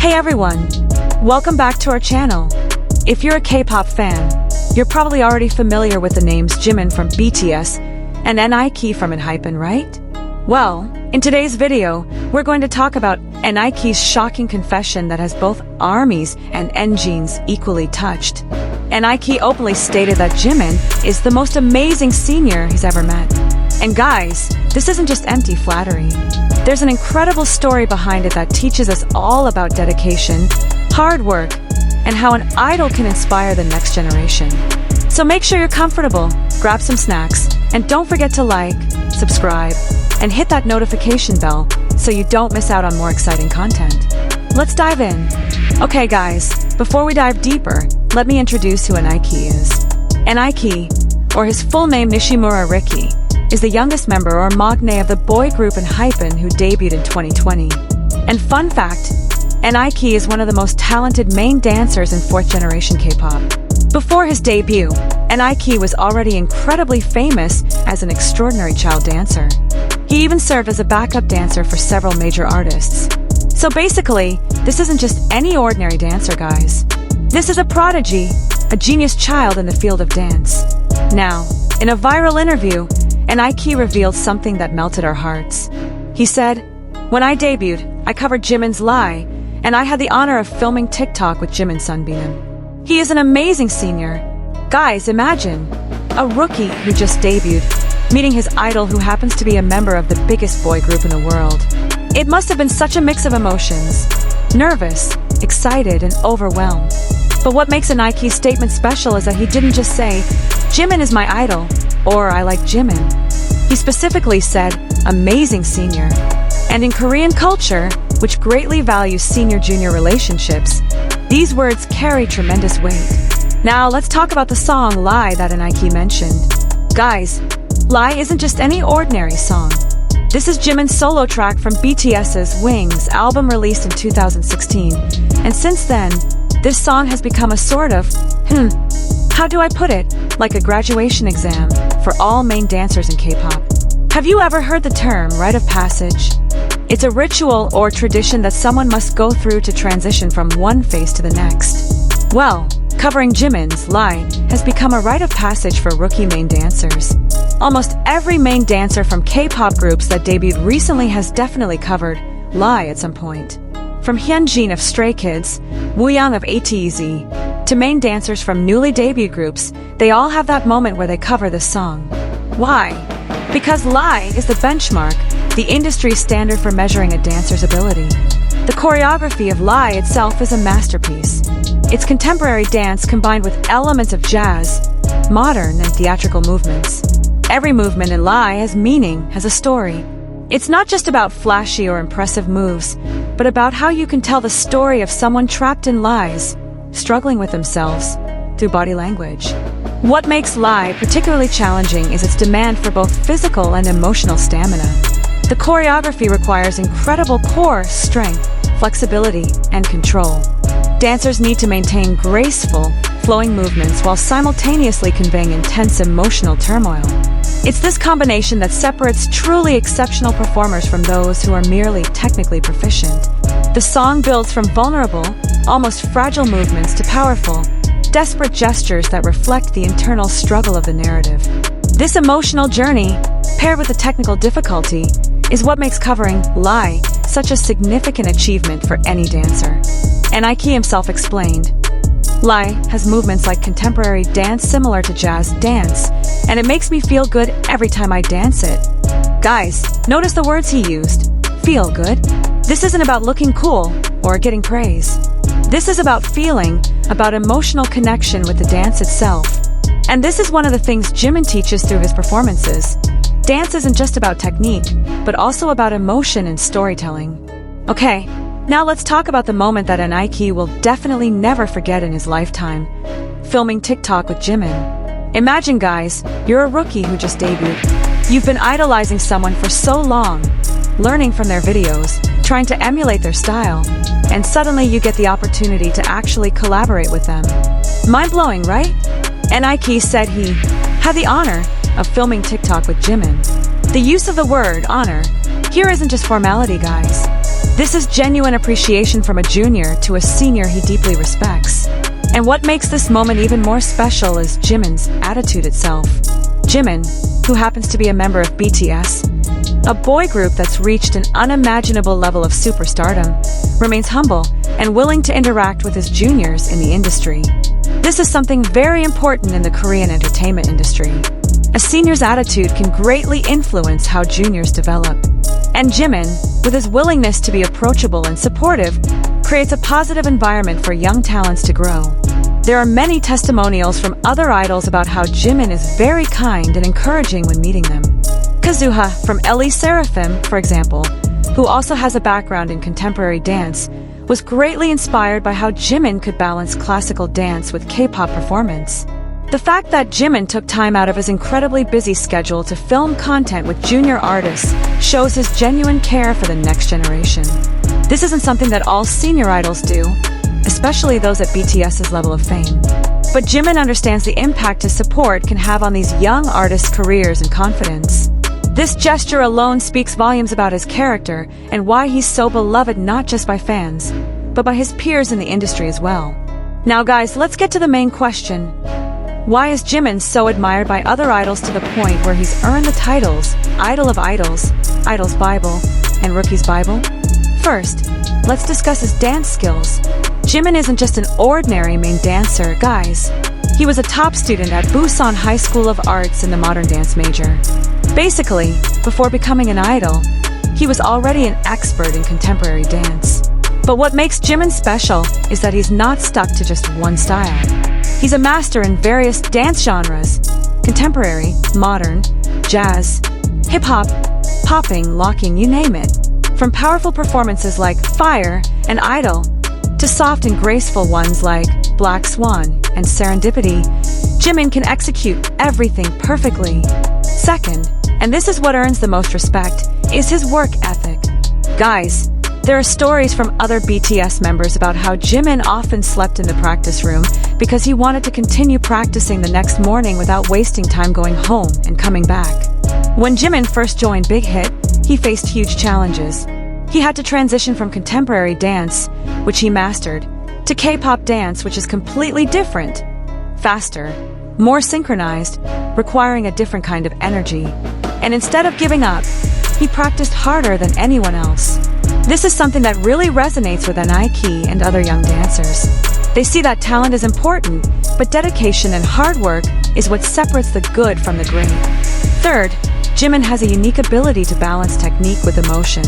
Hey everyone! Welcome back to our channel. If you're a K-pop fan, you're probably already familiar with the names Jimin from BTS and nikienhypen from nikienhypen, right? Well, in today's video, we're going to talk about nikienhypen's shocking confession that has both ARMYs and NGenes equally touched. nikienhypen openly stated that Jimin is the most amazing senior he's ever met. And guys, this isn't just empty flattery. There's an incredible story behind it that teaches us all about dedication, hard work, and how an idol can inspire the next generation. So make sure you're comfortable, grab some snacks, and don't forget to like, subscribe, and hit that notification bell so you don't miss out on more exciting content. Let's dive in. Okay guys, before we dive deeper, let me introduce who nikienhypen is. nikienhypen, or his full name Nishimura Riki, is the youngest member or magne of the boy group nikienhypen who debuted in 2020. And fun fact, nikienhypen is one of the most talented main dancers in 4th generation K-pop. Before his debut, nikienhypen was already incredibly famous as an extraordinary child dancer. He even served as a backup dancer for several major artists. So basically, this isn't just any ordinary dancer, guys. This is a prodigy, a genius child in the field of dance. Now, in a viral interview, nikienhypen revealed something that melted our hearts. He said, "When I debuted, I covered Jimin's Lie, and I had the honor of filming TikTok with Jimin's son Binan. He is an amazing senior. Guys, imagine, a rookie who just debuted, meeting his idol who happens to be a member of the biggest boy group in the world. It must have been such a mix of emotions, nervous, excited, and overwhelmed. But what makes nikienhypen's statement special is that he didn't just say, 'Jimin is my idol,' or 'I like Jimin.' He specifically said, 'amazing senior.' And in Korean culture, which greatly values senior-junior relationships, these words carry tremendous weight. Now, let's talk about the song Lie that nikienhypen mentioned. Guys, Lie isn't just any ordinary song. This is Jimin's solo track from BTS's Wings album released in 2016. And since then, this song has become a sort of, how do I put it, like a graduation exam for all main dancers in K-pop. Have you ever heard the term rite of passage? It's a ritual or tradition that someone must go through to transition from one phase to the next. Well, covering Jimin's Lie has become a rite of passage for rookie main dancers. Almost every main dancer from K-pop groups that debuted recently has definitely covered Lie at some point. From Hyunjin of Stray Kids, Wooyoung of ATEEZ, to main dancers from newly debuted groups, they all have that moment where they cover this song. Why? Because Lie is the benchmark, the industry standard for measuring a dancer's ability. The choreography of Lie itself is a masterpiece. It's contemporary dance combined with elements of jazz, modern and theatrical movements. Every movement in Lie has meaning, has a story. It's not just about flashy or impressive moves, but about how you can tell the story of someone trapped in lies, struggling with themselves, through body language. What makes Lie particularly challenging is its demand for both physical and emotional stamina. The choreography requires incredible core strength, flexibility, and control. Dancers need to maintain graceful, flowing movements while simultaneously conveying intense emotional turmoil. It's this combination that separates truly exceptional performers from those who are merely technically proficient. The song builds from vulnerable, almost fragile movements to powerful, desperate gestures that reflect the internal struggle of the narrative. This emotional journey, paired with the technical difficulty, is what makes covering Lie such a significant achievement for any dancer. nikienhypen himself explained, "Lie has movements like contemporary dance similar to jazz dance, and it makes me feel good every time I dance it." Guys, notice the words he used. Feel good. This isn't about looking cool or getting praise. This is about feeling, about emotional connection with the dance itself. And this is one of the things Jimin teaches through his performances. Dance isn't just about technique, but also about emotion and storytelling. Okay, now let's talk about the moment that nikienhypen will definitely never forget in his lifetime. Filming TikTok with Jimin. Imagine guys, you're a rookie who just debuted. You've been idolizing someone for so long, learning from their videos, trying to emulate their style, and suddenly you get the opportunity to actually collaborate with them. Mind-blowing, right? nikienhypen said he had the honor of filming TikTok with Jimin. The use of the word honor here isn't just formality, guys. This is genuine appreciation from a junior to a senior he deeply respects. And what makes this moment even more special is Jimin's attitude itself. Jimin, who happens to be a member of BTS, a boy group that's reached an unimaginable level of superstardom, remains humble and willing to interact with his juniors in the industry. This is something very important in the Korean entertainment industry. A senior's attitude can greatly influence how juniors develop. And Jimin, with his willingness to be approachable and supportive, creates a positive environment for young talents to grow. There are many testimonials from other idols about how Jimin is very kind and encouraging when meeting them. Kazuha from LE Seraphim, for example, who also has a background in contemporary dance, was greatly inspired by how Jimin could balance classical dance with K-pop performance. The fact that Jimin took time out of his incredibly busy schedule to film content with junior artists shows his genuine care for the next generation. This isn't something that all senior idols do, especially those at BTS's level of fame. But Jimin understands the impact his support can have on these young artists' careers and confidence. This gesture alone speaks volumes about his character and why he's so beloved not just by fans, but by his peers in the industry as well. Now guys, let's get to the main question. Why is Jimin so admired by other idols to the point where he's earned the titles Idol of Idols, Idol's Bible, and Rookie's Bible? First, let's discuss his dance skills. Jimin isn't just an ordinary main dancer, guys. He was a top student at Busan High School of Arts in the modern dance major. Basically, before becoming an idol, he was already an expert in contemporary dance. But what makes Jimin special is that he's not stuck to just one style. He's a master in various dance genres: contemporary, modern, jazz, hip-hop, popping, locking, you name it. From powerful performances like Fire and Idol, to soft and graceful ones like Black Swan and Serendipity, Jimin can execute everything perfectly. Second, and this is what earns the most respect, is his work ethic. Guys, there are stories from other BTS members about how Jimin often slept in the practice room because he wanted to continue practicing the next morning without wasting time going home and coming back. When Jimin first joined Big Hit, he faced huge challenges. He had to transition from contemporary dance, which he mastered, to K-pop dance, which is completely different, faster, more synchronized, requiring a different kind of energy. And instead of giving up, he practiced harder than anyone else. This is something that really resonates with Nike and other young dancers. They see that talent is important, but dedication and hard work is what separates the good from the great. Third, Jimin has a unique ability to balance technique with emotion.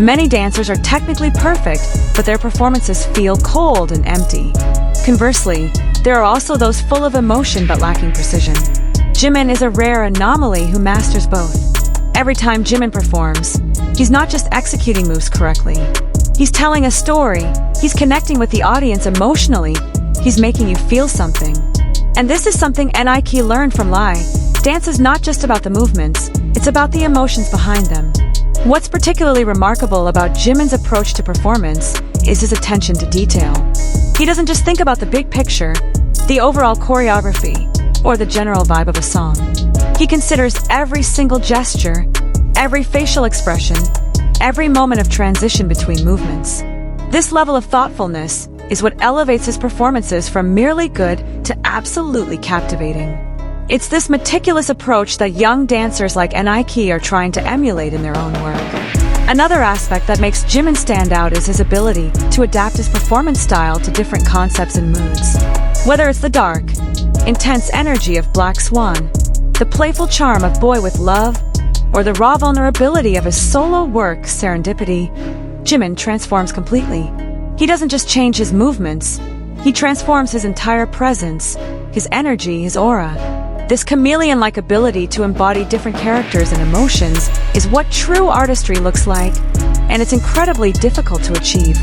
Many dancers are technically perfect, but their performances feel cold and empty. Conversely, there are also those full of emotion but lacking precision. Jimin is a rare anomaly who masters both. Every time Jimin performs, he's not just executing moves correctly. He's telling a story, he's connecting with the audience emotionally, he's making you feel something. And this is something Nike learned from Lai. Dance is not just about the movements, it's about the emotions behind them. What's particularly remarkable about Jimin's approach to performance is his attention to detail. He doesn't just think about the big picture, the overall choreography, or the general vibe of a song. He considers every single gesture, every facial expression, every moment of transition between movements. This level of thoughtfulness is what elevates his performances from merely good to absolutely captivating. It's this meticulous approach that young dancers like Nike are trying to emulate in their own work. Another aspect that makes Jimin stand out is his ability to adapt his performance style to different concepts and moods. Whether it's the dark, intense energy of Black Swan, the playful charm of Boy with Love, or the raw vulnerability of his solo work, Serendipity, Jimin transforms completely. He doesn't just change his movements, he transforms his entire presence, his energy, his aura. This chameleon-like ability to embody different characters and emotions is what true artistry looks like, and it's incredibly difficult to achieve.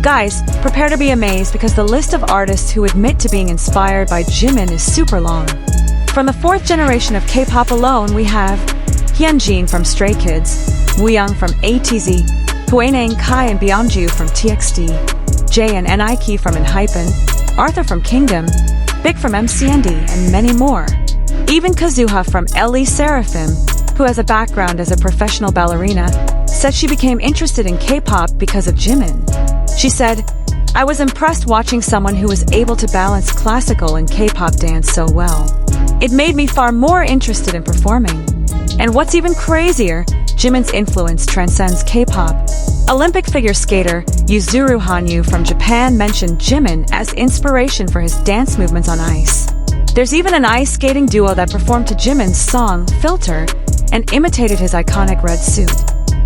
Guys, prepare to be amazed because the list of artists who admit to being inspired by Jimin is super long. From the fourth generation of K-pop alone, we have Hyunjin from Stray Kids, Wooyoung from ATZ, Hwaenang Kai and Byungju from TXT, Jae and Nike from Enhypen, Arthur from Kingdom, Big from MCND, and many more. Even Kazuha from LE Seraphim, who has a background as a professional ballerina, said she became interested in K-pop because of Jimin. She said, "I was impressed watching someone who was able to balance classical and K-pop dance so well. It made me far more interested in performing." And what's even crazier, Jimin's influence transcends K-pop. Olympic figure skater Yuzuru Hanyu from Japan mentioned Jimin as inspiration for his dance movements on ice. There's even an ice skating duo that performed to Jimin's song, Filter, and imitated his iconic red suit.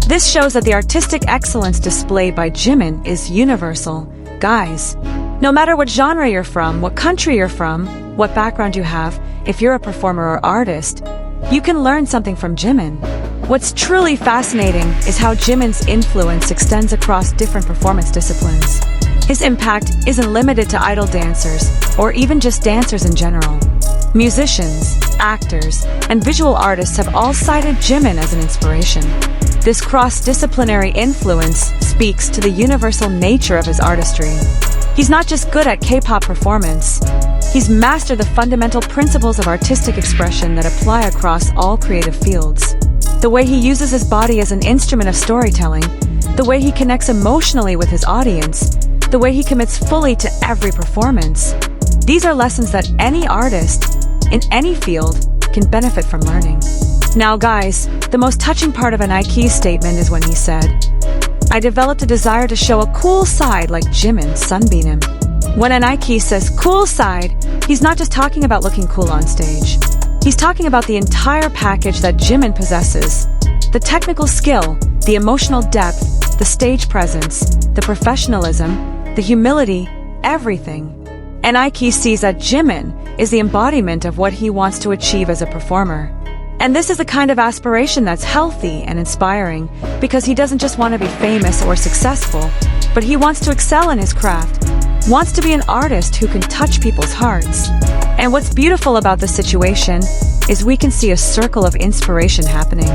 This shows that the artistic excellence displayed by Jimin is universal. Guys, no matter what genre you're from, what country you're from, what background you have, if you're a performer or artist, you can learn something from Jimin. What's truly fascinating is how Jimin's influence extends across different performance disciplines. His impact isn't limited to idol dancers, or even just dancers in general. Musicians, actors, and visual artists have all cited Jimin as an inspiration. This cross-disciplinary influence speaks to the universal nature of his artistry. He's not just good at K-pop performance, he's mastered the fundamental principles of artistic expression that apply across all creative fields. The way he uses his body as an instrument of storytelling, the way he connects emotionally with his audience, the way he commits fully to every performance. These are lessons that any artist, in any field, can benefit from learning. Now guys, the most touching part of Nike's statement is when he said, "I developed a desire to show a cool side like Jimin sunbeam him." When Nike says cool side, he's not just talking about looking cool on stage. He's talking about the entire package that Jimin possesses. The technical skill, the emotional depth, the stage presence, the professionalism, the humility, everything. And Nike sees that Jimin is the embodiment of what he wants to achieve as a performer. And this is the kind of aspiration that's healthy and inspiring, because he doesn't just want to be famous or successful, but he wants to excel in his craft, wants to be an artist who can touch people's hearts. And what's beautiful about this situation is we can see a circle of inspiration happening.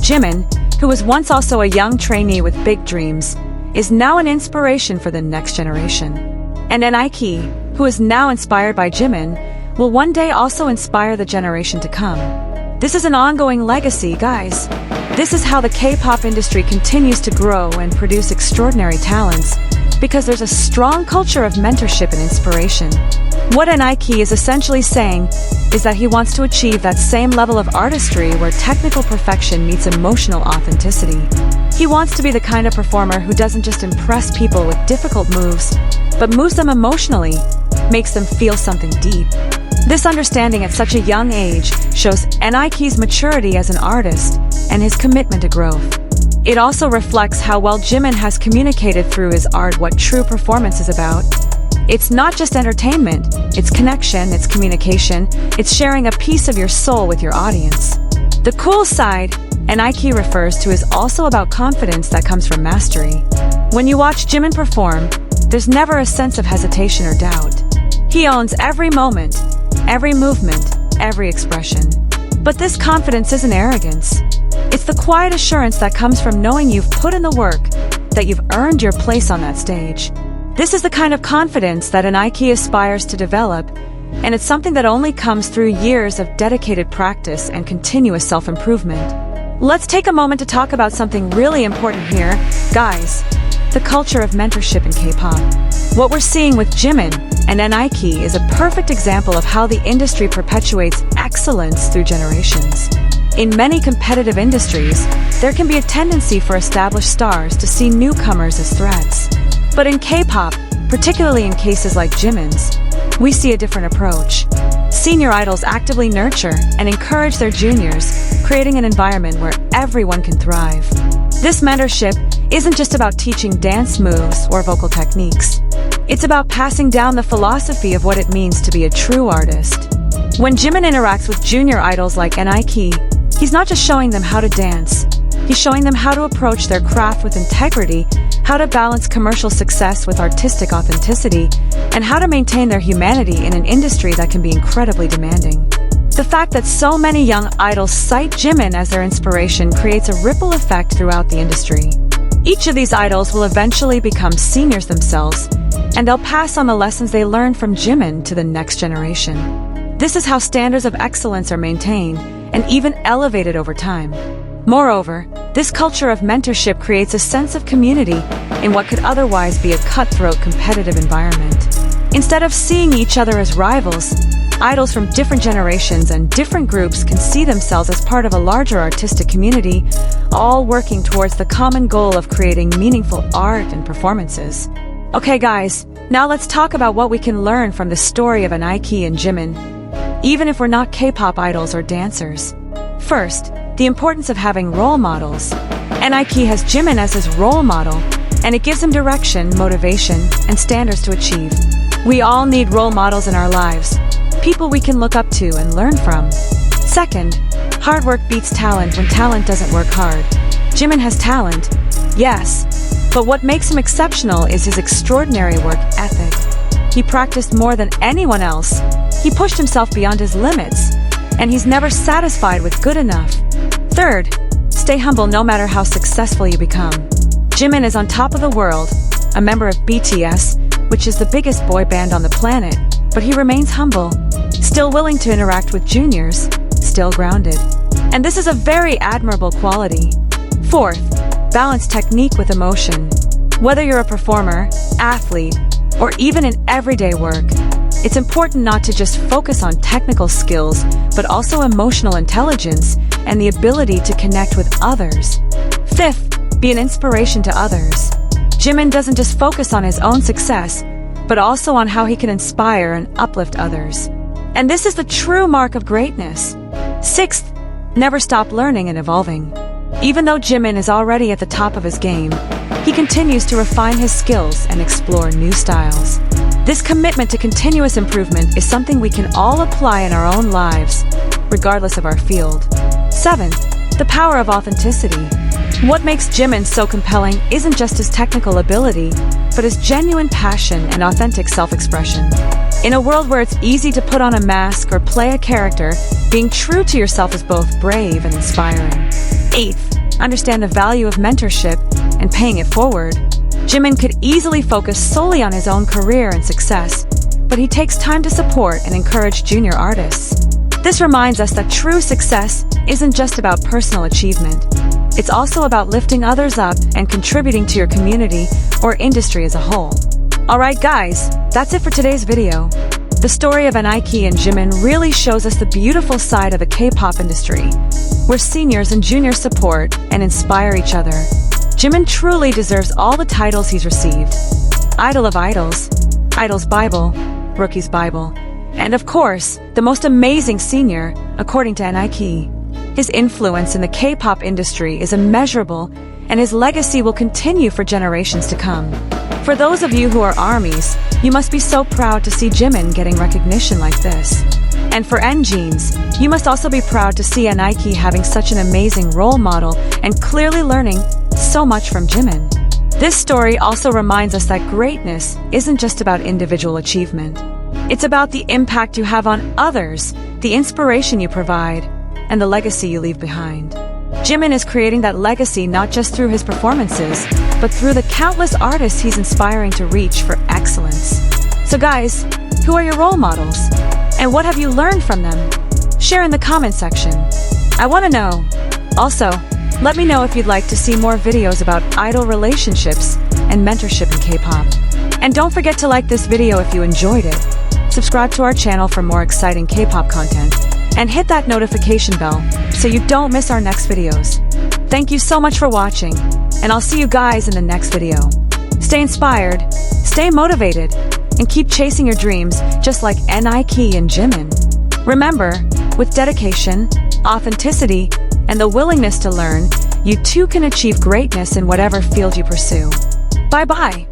Jimin, who was once also a young trainee with big dreams, is now an inspiration for the next generation. And Nike, who is now inspired by Jimin, will one day also inspire the generation to come. This is an ongoing legacy, guys. This is how the K-pop industry continues to grow and produce extraordinary talents, because there's a strong culture of mentorship and inspiration. What Nike is essentially saying is that he wants to achieve that same level of artistry where technical perfection meets emotional authenticity. He wants to be the kind of performer who doesn't just impress people with difficult moves, but moves them emotionally, makes them feel something deep. This understanding at such a young age shows Nike's maturity as an artist and his commitment to growth. It also reflects how well Jimin has communicated through his art what true performance is about. It's not just entertainment, it's connection, it's communication, it's sharing a piece of your soul with your audience. The cool side Nike refers to is also about confidence that comes from mastery. When you watch Jimin perform, there's never a sense of hesitation or doubt. He owns every moment, every movement, every expression. But this confidence isn't arrogance. It's the quiet assurance that comes from knowing you've put in the work, that you've earned your place on that stage. This is the kind of confidence that Nike aspires to develop, and it's something that only comes through years of dedicated practice and continuous self-improvement. Let's take a moment to talk about something really important here, guys. The culture of mentorship in K-pop. What we're seeing with Jimin and Nike is a perfect example of how the industry perpetuates excellence through generations. In many competitive industries, there can be a tendency for established stars to see newcomers as threats. But in K-pop, particularly in cases like Jimin's, we see a different approach. Senior idols actively nurture and encourage their juniors, creating an environment where everyone can thrive. This mentorship isn't just about teaching dance moves or vocal techniques. It's about passing down the philosophy of what it means to be a true artist. When Jimin interacts with junior idols like Nike, he's not just showing them how to dance. He's showing them how to approach their craft with integrity, how to balance commercial success with artistic authenticity, and how to maintain their humanity in an industry that can be incredibly demanding. The fact that so many young idols cite Jimin as their inspiration creates a ripple effect throughout the industry. Each of these idols will eventually become seniors themselves, and they'll pass on the lessons they learned from Jimin to the next generation. This is how standards of excellence are maintained and even elevated over time. Moreover, this culture of mentorship creates a sense of community in what could otherwise be a cutthroat competitive environment. Instead of seeing each other as rivals, idols from different generations and different groups can see themselves as part of a larger artistic community, all working towards the common goal of creating meaningful art and performances. Okay guys, now let's talk about what we can learn from the story of Nike and Jimin, even if we're not K-pop idols or dancers. First, the importance of having role models. Nike has Jimin as his role model, and it gives him direction, motivation, and standards to achieve. We all need role models in our lives, people we can look up to and learn from. Second, hard work beats talent when talent doesn't work hard. Jimin has talent, yes, but what makes him exceptional is his extraordinary work ethic. He practiced more than anyone else. He pushed himself beyond his limits, and he's never satisfied with good enough. Third, stay humble no matter how successful you become. Jimin is on top of the world, a member of BTS, which is the biggest boy band on the planet, but he remains humble, still willing to interact with juniors, still grounded. And this is a very admirable quality. Fourth, balance technique with emotion. Whether you're a performer, athlete, or even in everyday work, it's important not to just focus on technical skills, but also emotional intelligence and the ability to connect with others. Fifth, be an inspiration to others. Jimin doesn't just focus on his own success, but also on how he can inspire and uplift others. And this is the true mark of greatness. Sixth, never stop learning and evolving. Even though Jimin is already at the top of his game, he continues to refine his skills and explore new styles. This commitment to continuous improvement is something we can all apply in our own lives, regardless of our field. Seventh, the power of authenticity. What makes Jimin so compelling isn't just his technical ability, but his genuine passion and authentic self-expression. In a world where it's easy to put on a mask or play a character, being true to yourself is both brave and inspiring. Eighth, understand the value of mentorship and paying it forward. Jimin could easily focus solely on his own career and success, but he takes time to support and encourage junior artists. This reminds us that true success isn't just about personal achievement. It's also about lifting others up and contributing to your community or industry as a whole. Alright guys, that's it for today's video. The story of Nike and Jimin really shows us the beautiful side of the K-pop industry, where seniors and juniors support and inspire each other. Jimin truly deserves all the titles he's received. Idol of Idols, Idol's Bible, Rookie's Bible, and of course, the most amazing senior, according to Nike. His influence in the K-pop industry is immeasurable, and his legacy will continue for generations to come. For those of you who are ARMYs, you must be so proud to see Jimin getting recognition like this. And for NGenes, you must also be proud to see Nike having such an amazing role model and clearly learning so much from Jimin. This story also reminds us that greatness isn't just about individual achievement. It's about the impact you have on others, the inspiration you provide, and the legacy you leave behind. Jimin is creating that legacy not just through his performances, but through the countless artists he's inspiring to reach for excellence. So guys, who are your role models? And what have you learned from them? Share in the comment section. I want to know. Also, let me know if you'd like to see more videos about idol relationships and mentorship in K-pop. And don't forget to like this video if you enjoyed it. Subscribe to our channel for more exciting K-pop content. And hit that notification bell so you don't miss our next videos. Thank you so much for watching, and I'll see you guys in the next video. Stay inspired, stay motivated, and keep chasing your dreams just like Nike and Jimin. Remember, with dedication, authenticity, and the willingness to learn, you too can achieve greatness in whatever field you pursue. Bye-bye.